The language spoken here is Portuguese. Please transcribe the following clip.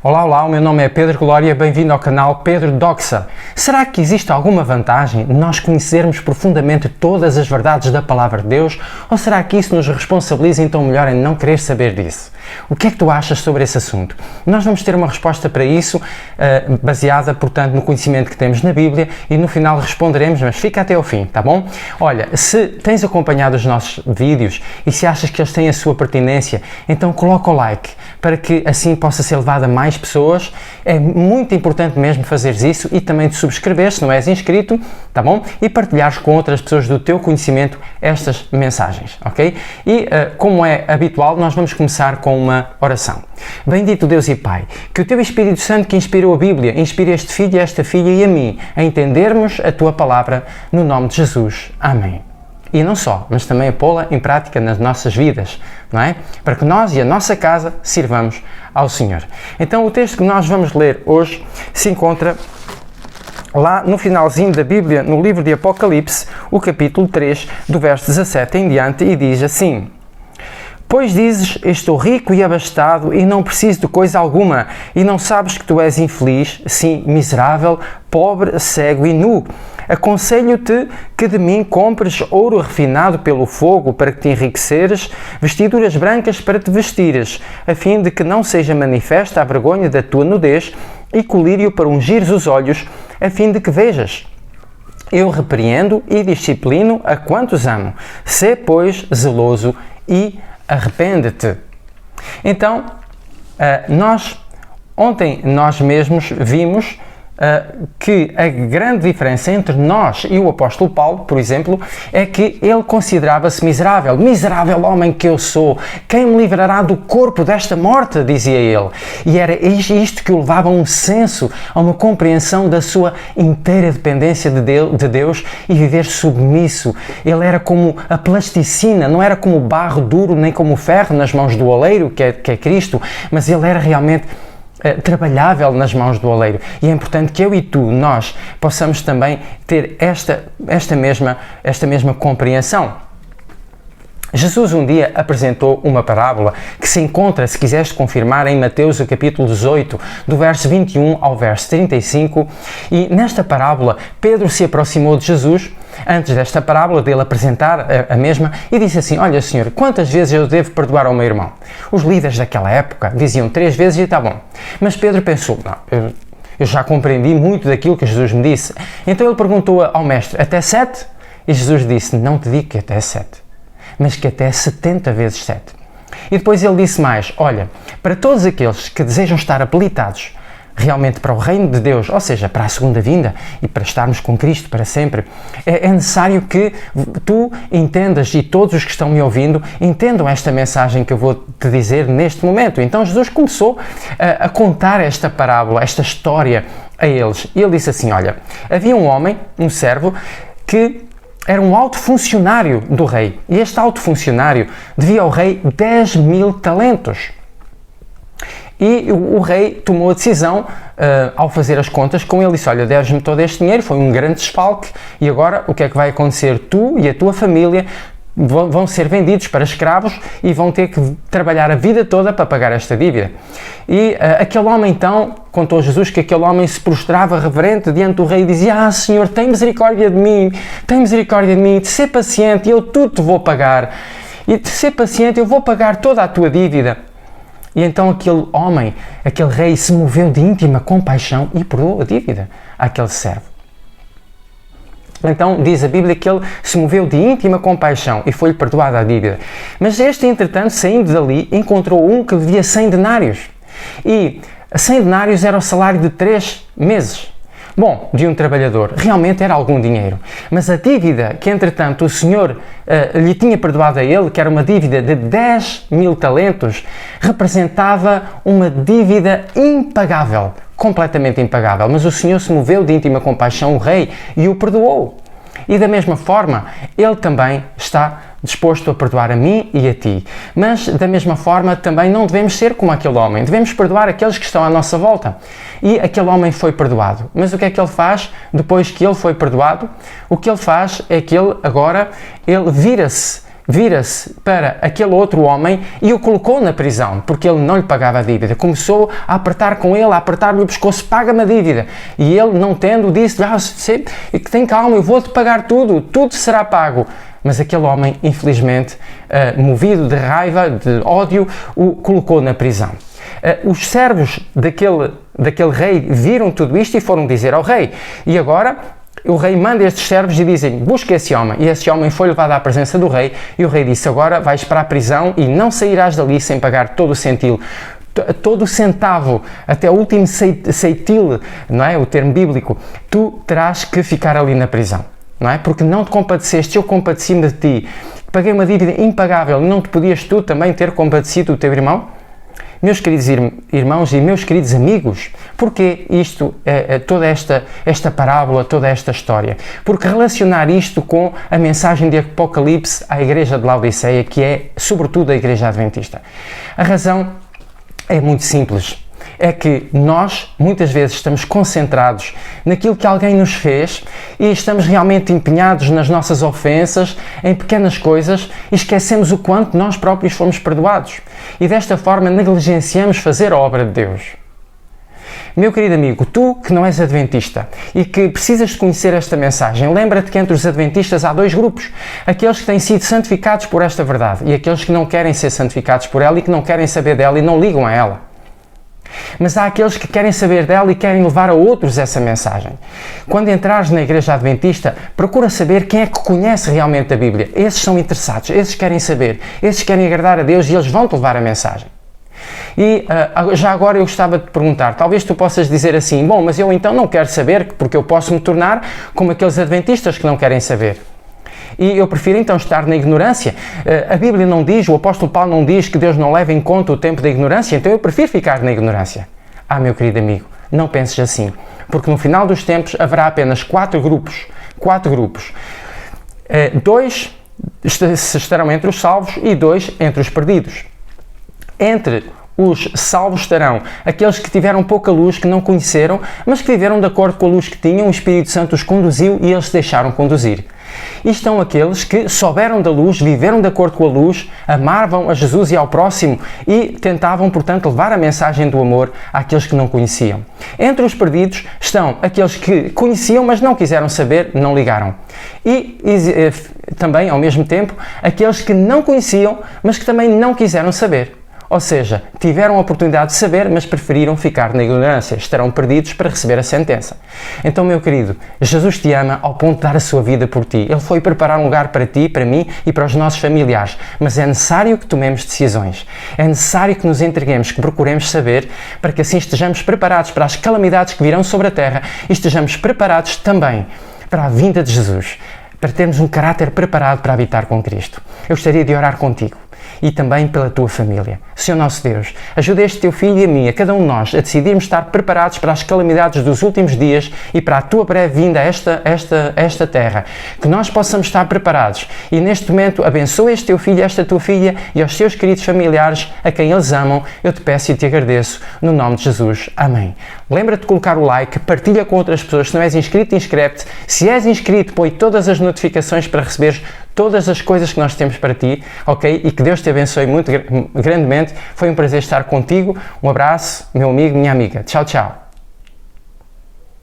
Olá, olá, o meu nome é Pedro Glória, bem-vindo ao canal Pedro Doxa. Será que existe alguma vantagem em nós conhecermos profundamente todas as verdades da Palavra de Deus? Ou será que isso nos responsabiliza então melhor em não querer saber disso? O que é que tu achas sobre esse assunto? Nós vamos ter uma resposta para isso, baseada, portanto, no conhecimento que temos na Bíblia e no final responderemos, mas fica até ao fim, tá bom? Olha, se tens acompanhado os nossos vídeos e se achas que eles têm a sua pertinência, então coloca o like, para que assim possa ser levado a mais pessoas. É muito importante mesmo fazeres isso e também te subscreveres se não és inscrito, tá bom? E partilhares com outras pessoas do teu conhecimento estas mensagens, ok? E como é habitual, nós vamos começar com uma oração. Bendito Deus e Pai, que o teu Espírito Santo que inspirou a Bíblia, inspire este filho e esta filha e a mim a entendermos a tua palavra no nome de Jesus. Amém. E não só, mas também a pô-la em prática nas nossas vidas, não é? Para que nós e a nossa casa sirvamos ao Senhor. Então o texto que nós vamos ler hoje se encontra lá no finalzinho da Bíblia, no livro de Apocalipse, o capítulo 3, do verso 17 em diante, e diz assim: Pois dizes, estou rico e abastado e não preciso de coisa alguma, e não sabes que tu és infeliz, sim, miserável, pobre, cego e nu. Aconselho-te que de mim compres ouro refinado pelo fogo para que te enriqueceres, vestiduras brancas para te vestires, a fim de que não seja manifesta a vergonha da tua nudez, e colírio para ungires os olhos, a fim de que vejas. Eu repreendo e disciplino a quantos amo. Sê, pois, zeloso e arrepende-te. Então, ontem nós mesmos vimos que a grande diferença entre nós e o apóstolo Paulo, por exemplo, é que ele considerava-se miserável. Miserável homem que eu sou, quem me livrará do corpo desta morte, dizia ele. E era isto que o levava a um senso, a uma compreensão da sua inteira dependência de Deus e viver submisso. Ele era como a plasticina, não era como o barro duro nem como o ferro nas mãos do oleiro, que é Cristo, mas ele era realmente trabalhável nas mãos do oleiro. E é importante que eu e tu, nós, possamos também ter esta mesma compreensão. Jesus um dia apresentou uma parábola que se encontra, se quiseres confirmar, em Mateus, o capítulo 18, do verso 21 ao verso 35, e nesta parábola Pedro se aproximou de Jesus antes desta parábola, dele apresentar a mesma, e disse assim: olha, Senhor, quantas vezes eu devo perdoar ao meu irmão? Os líderes daquela época diziam 3 vezes e está bom. Mas Pedro pensou: não, eu já compreendi muito daquilo que Jesus me disse. Então ele perguntou ao mestre: até 7? E Jesus disse: não te digo que até 7, mas que até 70 vezes 7. E depois ele disse mais: olha, para todos aqueles que desejam estar habilitados realmente para o reino de Deus, ou seja, para a segunda vinda e para estarmos com Cristo para sempre, é necessário que tu entendas, e todos os que estão me ouvindo entendam esta mensagem que eu vou te dizer neste momento. Então Jesus começou a contar esta parábola, esta história a eles. E ele disse assim: olha, havia um homem, um servo, que era um alto funcionário do rei. E este alto funcionário devia ao rei 10.000 talentos. E o rei tomou a decisão, ao fazer as contas com ele, disse: olha, deves-me todo este dinheiro, foi um grande desfalque, e agora o que é que vai acontecer? Tu e a tua família vão ser vendidos para escravos e vão ter que trabalhar a vida toda para pagar esta dívida. E aquele homem então, contou Jesus que aquele homem se prostrava reverente diante do rei e dizia: ah, Senhor, tem misericórdia de mim, de ser paciente, eu tudo te vou pagar, e de ser paciente, eu vou pagar toda a tua dívida. E então aquele homem, aquele rei, se moveu de íntima compaixão e perdoou a dívida àquele servo. Então diz a Bíblia que ele se moveu de íntima compaixão e foi-lhe perdoada a dívida. Mas este, entretanto, saindo dali, encontrou um que devia 100 denários. E 100 denários era o salário de 3 meses. Bom, de um trabalhador, realmente era algum dinheiro. Mas a dívida que, entretanto, o Senhor lhe tinha perdoado a ele, que era uma dívida de 10.000 talentos, representava uma dívida impagável, completamente impagável. Mas o Senhor se moveu de íntima compaixão, o rei, e o perdoou. E da mesma forma, ele também está disposto a perdoar a mim e a ti. Mas da mesma forma também não devemos ser como aquele homem. Devemos perdoar aqueles que estão à nossa volta. E aquele homem foi perdoado. Mas o que é que ele faz depois que ele foi perdoado? O que ele faz é que ele agora vira-se vira-se para aquele outro homem e o colocou na prisão, porque ele não lhe pagava a dívida. Começou a apertar com ele, a apertar-lhe o pescoço, paga-me a dívida. E ele, não tendo, disse, tem calma, eu vou-te pagar tudo, tudo será pago. Mas aquele homem, infelizmente, movido de raiva, de ódio, o colocou na prisão. Os servos daquele rei viram tudo isto e foram dizer ao rei. E agora o rei manda estes servos e dizem, busca esse homem. E esse homem foi levado à presença do rei e o rei disse, agora vais para a prisão e não sairás dali sem pagar todo o centil. Todo o centavo, até o último ceitil, não é? O termo bíblico, tu terás que ficar ali na prisão. Não é? Porque não te compadeceste, eu compadeci-me de ti. Paguei uma dívida impagável, não te podias tu também ter compadecido do teu irmão? Meus queridos irmãos e meus queridos amigos, porquê isto, toda esta parábola, toda esta história? Porque relacionar isto com a mensagem de Apocalipse à igreja de Laodiceia, que é sobretudo a igreja adventista. A razão é muito simples. É que nós, muitas vezes, estamos concentrados naquilo que alguém nos fez e estamos realmente empenhados nas nossas ofensas, em pequenas coisas, e esquecemos o quanto nós próprios fomos perdoados. E desta forma negligenciamos fazer a obra de Deus. Meu querido amigo, tu que não és adventista e que precisas de conhecer esta mensagem, lembra-te que entre os adventistas há dois grupos. Aqueles que têm sido santificados por esta verdade e aqueles que não querem ser santificados por ela e que não querem saber dela e não ligam a ela. Mas há aqueles que querem saber dela e querem levar a outros essa mensagem. Quando entrares na igreja adventista, procura saber quem é que conhece realmente a Bíblia. Esses são interessados, esses querem saber, esses querem agradar a Deus e eles vão-te levar a mensagem. E já agora eu gostava de te perguntar, talvez tu possas dizer assim, bom, mas eu então não quero saber porque eu posso me tornar como aqueles adventistas que não querem saber. E eu prefiro então estar na ignorância. A Bíblia não diz, o apóstolo Paulo não diz que Deus não leva em conta o tempo da ignorância, então eu prefiro ficar na ignorância. Ah, meu querido amigo, não penses assim, porque no final dos tempos haverá apenas 4 grupos. 4 grupos. 2 estarão entre os salvos e 2 entre os perdidos. Entre os salvos estarão aqueles que tiveram pouca luz, que não conheceram, mas que viveram de acordo com a luz que tinham, o Espírito Santo os conduziu e eles se deixaram conduzir. E estão aqueles que souberam da luz, viveram de acordo com a luz, amavam a Jesus e ao próximo e tentavam, portanto, levar a mensagem do amor àqueles que não conheciam. Entre os perdidos estão aqueles que conheciam, mas não quiseram saber, não ligaram. E também, ao mesmo tempo, aqueles que não conheciam, mas que também não quiseram saber. Ou seja, tiveram a oportunidade de saber, mas preferiram ficar na ignorância. Estarão perdidos para receber a sentença. Então, meu querido, Jesus te ama ao ponto de dar a sua vida por ti. Ele foi preparar um lugar para ti, para mim e para os nossos familiares. Mas é necessário que tomemos decisões. É necessário que nos entreguemos, que procuremos saber, para que assim estejamos preparados para as calamidades que virão sobre a terra e estejamos preparados também para a vinda de Jesus, para termos um caráter preparado para habitar com Cristo. Eu gostaria de orar contigo e também pela tua família. Senhor nosso Deus, ajuda este teu filho e a mim, a cada um de nós, a decidirmos estar preparados para as calamidades dos últimos dias e para a tua breve vinda a esta terra. Que nós possamos estar preparados e neste momento abençoa este teu filho, esta tua filha e aos seus queridos familiares a quem eles amam. Eu te peço e te agradeço no nome de Jesus. Amém. Lembra-te de colocar o like, partilha com outras pessoas. Se não és inscrito, inscreve-te. Se és inscrito, põe todas as notificações para receberes todas as coisas que nós temos para ti, ok? E que Deus te abençoe muito grandemente. Foi um prazer estar contigo. Um abraço, meu amigo, minha amiga. Tchau, tchau.